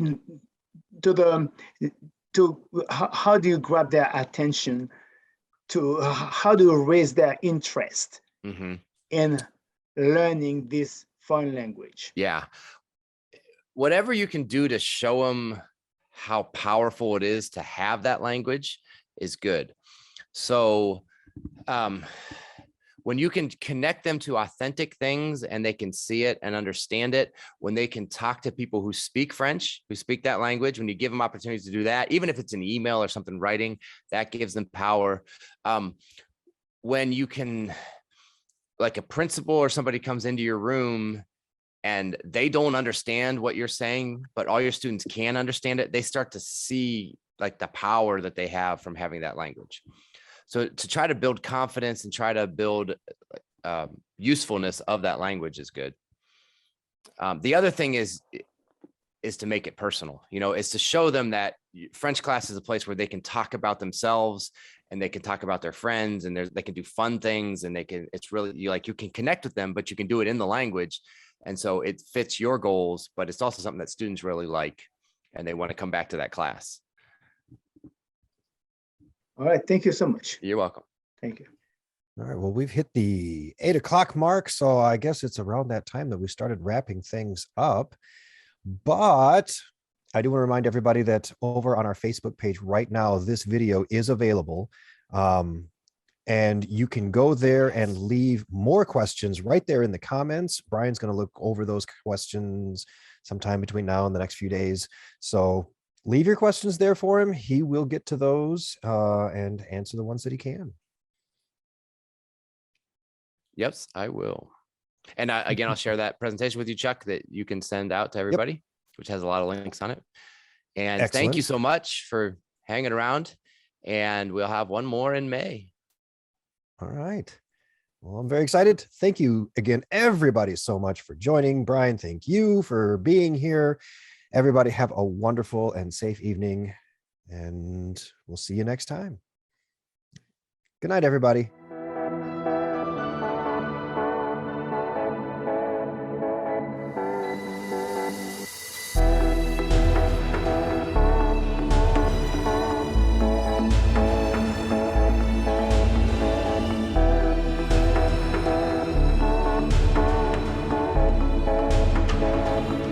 Speaker 8: how do you grab their attention? How do you raise their interest in learning this foreign language?
Speaker 1: Yeah. Whatever you can do to show them how powerful it is to have that language is good. So when you can connect them to authentic things and they can see it and understand it, when they can talk to people who speak French, who speak that language, when you give them opportunities to do that, even if it's an email or something writing, that gives them power. When you can, like a principal or somebody comes into your room and they don't understand what you're saying, but all your students can understand it, they start to see like the power that they have from having that language. So to try to build confidence and try to build usefulness of that language is good. The other thing is to make it personal, is to show them that French class is a place where they can talk about themselves and they can talk about their friends and they can do fun things and it's really you can connect with them, but you can do it in the language. And so it fits your goals, but it's also something that students really like and they want to come back to that class.
Speaker 8: All right. Thank you so much.
Speaker 1: You're welcome.
Speaker 8: Thank you.
Speaker 4: All right. Well, we've hit the 8 o'clock mark, so I guess it's around that time that we started wrapping things up. But I do want to remind everybody that over on our Facebook page right now, this video is available. And you can go there and leave more questions right there in the comments. Brian's going to look over those questions sometime between now and the next few days. So leave your questions there for him. He will get to those and answer the ones that he can.
Speaker 1: Yes, I will. And again, I'll share that presentation with you, Chuck, that you can send out to everybody, which has a lot of links on it. And
Speaker 4: Excellent.
Speaker 1: Thank you so much for hanging around. And we'll have one more in May.
Speaker 4: All right. Well, I'm very excited. Thank you again, everybody, so much for joining. Brian, thank you for being here. Everybody have a wonderful and safe evening, and we'll see you next time. Good night, everybody.